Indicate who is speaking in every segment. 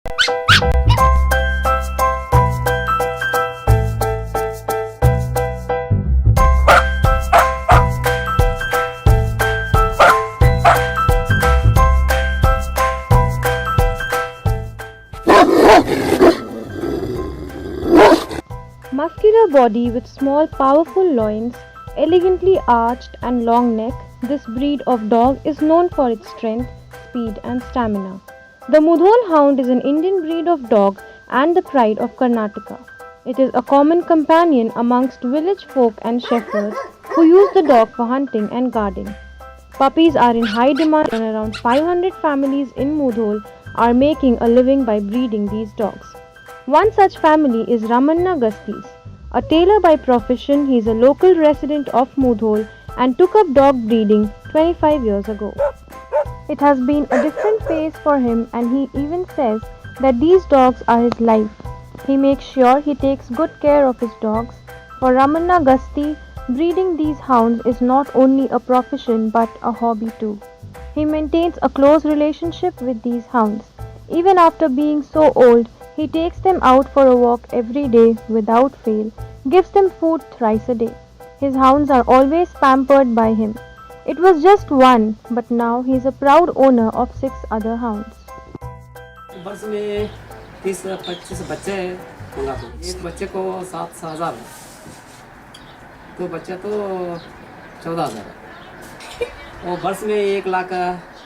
Speaker 1: Muscular body with small powerful loins, elegantly arched and long neck, this breed of dog is known for its strength, speed and stamina. The Mudhol Hound is an Indian breed of dog and the pride of Karnataka. It is a common companion amongst village folk and shepherds who use the dog for hunting and guarding. Puppies are in high demand and around 500 families in Mudhol are making a living by breeding these dogs. One such family is Ramanna Gastis. A tailor by profession, he is a local resident of Mudhol and took up dog breeding 25 years ago. It has been a different phase for him and he even says that these dogs are his life. He makes sure he takes good care of his dogs. For Ramanna Gasti, breeding these hounds is not only a profession but a hobby too. He maintains a close relationship with these hounds. Even after being so old, he takes them out for a walk every day without fail, gives them food thrice a day. His hounds are always pampered by him. It was just one, but now he is a proud owner of 6 other hounds.
Speaker 2: वर्ष में 30-25 बच्चे हैं मंगा दो। एक बच्चे को 7,000 है, तो बच्चा तो 14,000 है। और वर्ष में 1 लाख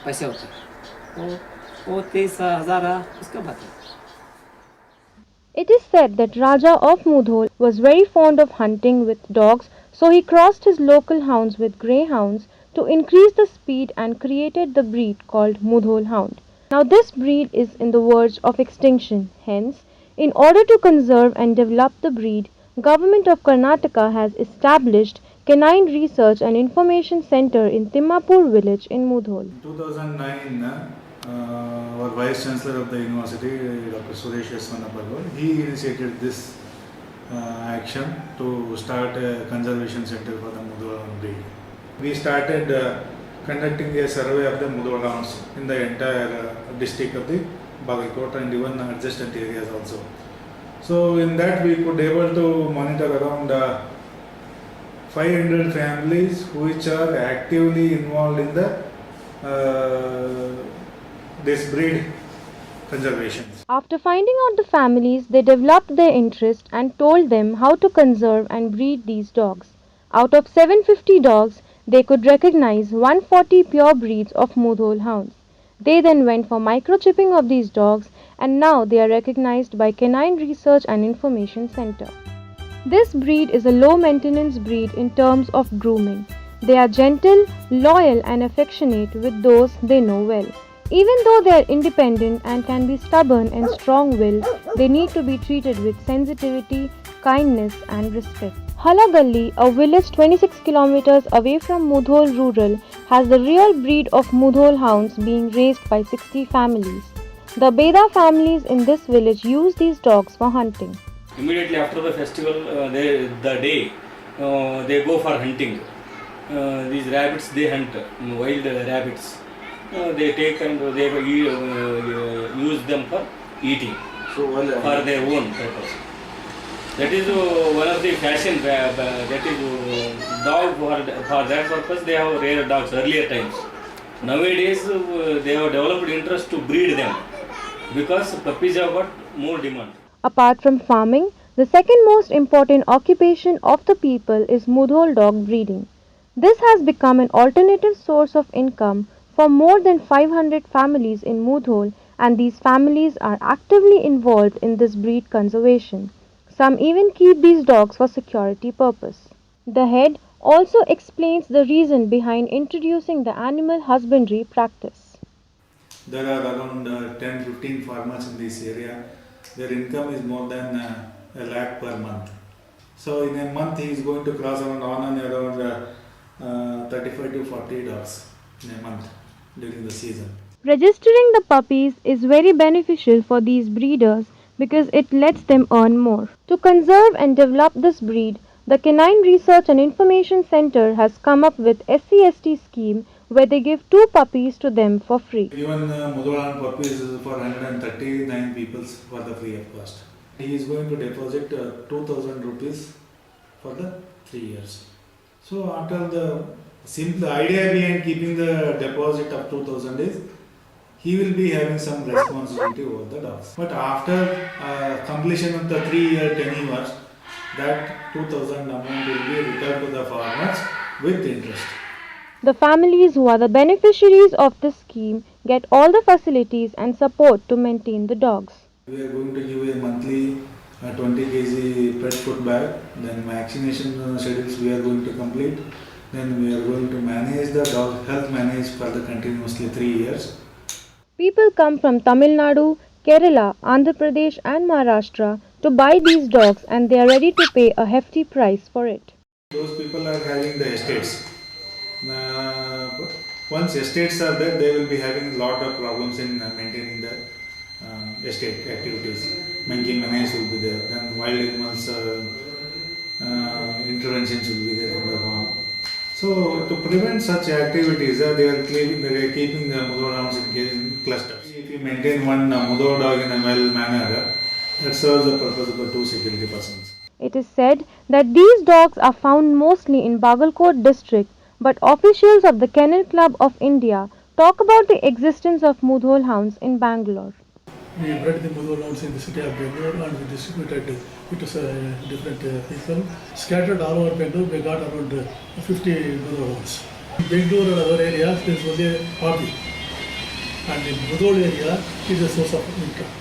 Speaker 2: पैसे होते हैं, तो वो 23,000 उसका बात है।
Speaker 1: It is said that Raja of Mudhol was very fond of hunting with dogs, so he crossed his local hounds with greyhounds to increase the speed and created the breed called Mudhol Hound. Now this breed is in the verge of extinction. Hence, in order to conserve and develop the breed, Government of Karnataka has established Canine Research and Information Center in Timmapur village in Mudhol.
Speaker 3: In 2009, our Vice Chancellor of the University, Dr. Suresh Yaswanapallu, he initiated this action to start a conservation center for the Mudhol breed. We started conducting a survey of the Mudhol hounds in the entire district of the Bagalkot and even adjacent areas also. So in that we could able to monitor around 500 families which are actively involved in the this breed conservation.
Speaker 1: After finding out the families, they developed their interest and told them how to conserve and breed these dogs. Out of 750 dogs, they could recognize 140 pure breeds of Mudhol hounds. They then went for microchipping of these dogs and now they are recognized by Canine Research and Information Center. This breed is a low maintenance breed in terms of grooming. They are gentle, loyal and affectionate with those they know well. Even though they are independent and can be stubborn and strong-willed, they need to be treated with sensitivity, kindness and respect. Halagalli, a village 26 kilometers away from Mudhol rural, has the real breed of Mudhol hounds being raised by 60 families. The Beda families in this village use these dogs for hunting.
Speaker 4: Immediately after the festival, they go for hunting. These rabbits they hunt, wild rabbits. They take and they use them for eating, for their own purpose. That is one of the fashion. That is dog for that purpose. They have rare dogs earlier times. Nowadays they have developed interest to breed them because puppies have got more demand.
Speaker 1: Apart from farming, the second most important occupation of the people is Mudhol dog breeding. This has become an alternative source of income for more than 500 families in Mudhol, and these families are actively involved in this breed conservation. Some even keep these dogs for security purpose. The head also explains the reason behind introducing the animal husbandry practice.
Speaker 3: There are around 10-15 farmers in this area. Their income is more than a lakh per month. So in a month he is going to cross around 35 to 40 dogs in a month during the season.
Speaker 1: Registering the puppies is very beneficial for these breeders because it lets them earn more. To conserve and develop this breed, the Canine Research and Information Center has come up with SCST scheme where they give 2 puppies to them for free.
Speaker 3: Even Mudholan puppies is for 139 people for the free of cost. He is going to deposit 2000 rupees for the 3 years. So after the simple idea behind keeping the deposit of 2000 is he will be having some responsibility over the dogs. But after completion of the 3-year tenure, that 2000 amount will be returned to the farmers with interest.
Speaker 1: The families who are the beneficiaries of this scheme get all the facilities and support to maintain the dogs.
Speaker 3: We are going to give a monthly 20 kg pet food bag, then vaccination schedules we are going to complete, then we are going to manage the dog health manage for the continuously 3 years.
Speaker 1: People come from Tamil Nadu, Kerala, Andhra Pradesh and Maharashtra to buy these dogs, and they are ready to pay a hefty price for it.
Speaker 3: Those people are having the estates. Once estates are there, they will be having a lot of problems in maintaining the estate activities. Monkey menace will be there, then wild animals interventions will be there in the farm. So to prevent such activities, they are keeping the Mudho dogs in clusters. If you maintain one Mudho dog in a well manner, that serves the purpose of the 2 security persons.
Speaker 1: It is said that these dogs are found mostly in Bagalkot district, but officials of the Kennel Club of India talk about the existence of Mudhol hounds in Bangalore.
Speaker 5: We bred the Mudhol hounds in the city of Bangalore and we distributed it to different people. Scattered all over Bangalore, we got around 50 Mudhol hounds. In Bangalore and other areas, there is only a hobby. And in Mudhol area, it is a source of income.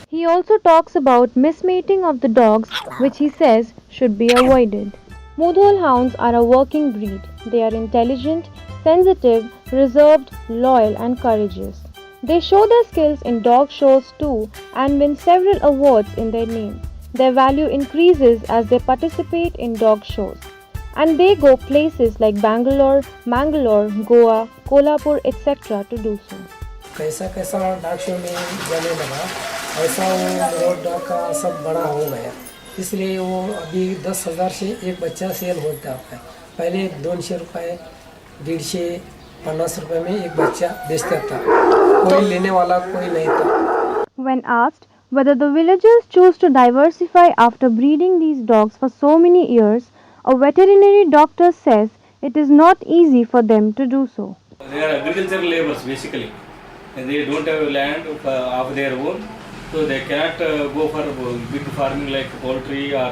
Speaker 1: He also talks about mismating of the dogs, which he says should be avoided. Mudhol hounds are a working breed. They are intelligent, sensitive, reserved, loyal and courageous. They show their skills in dog shows too and win several awards in their name. Their value increases as they participate in dog shows. And they go places like Bangalore, Mangalore, Goa, Kolhapur, etc. to do so.
Speaker 2: कैसा कैसा dog show में जाने लगा, ऐसा वो road dog का सब बड़ा हो गया, इसलिए वो अभी 10,000 से एक बच्चा सेल होता है. पहले 200 रुपये, 150, 50 रुपये में एक बच्चा बेचता था. कोई लेने वाला कोई नहीं था.
Speaker 1: When asked whether the villagers choose to diversify after breeding these dogs for so many years, a veterinary doctor says it is not easy for them to do so.
Speaker 4: They are agricultural laborers basically, and they don't have land of their own, so they cannot go for big farming like poultry or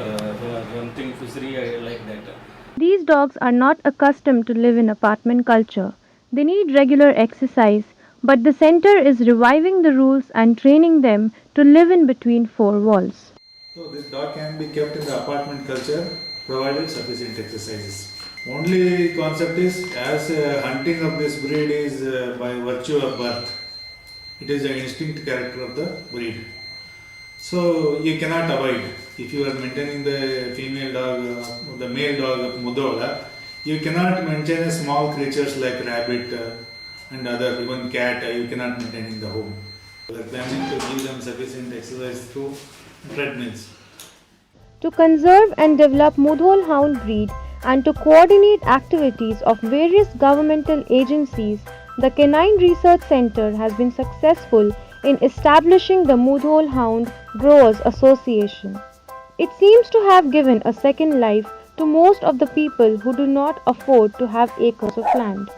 Speaker 4: something fishery like that.
Speaker 1: These dogs are not accustomed to live in apartment culture. They need regular exercise, but the center is reviving the rules and training them to live in between 4 walls.
Speaker 3: So this dog can be kept in the apartment culture provided sufficient exercises. Only concept is as hunting of this breed is by virtue of birth. It is an instinct character of the breed. So you cannot avoid. If you are maintaining the female dog, the male dog of Mudhola, you cannot maintain a small creatures like rabbit and other, even cat, you cannot maintain in the home. We are planning to give them sufficient exercise through treadmills.
Speaker 1: To conserve and develop Mudhol hound breed and to coordinate activities of various governmental agencies, the Canine Research Center has been successful in establishing the Mudhol Hound Growers Association. It seems to have given a second life to most of the people who do not afford to have acres of land.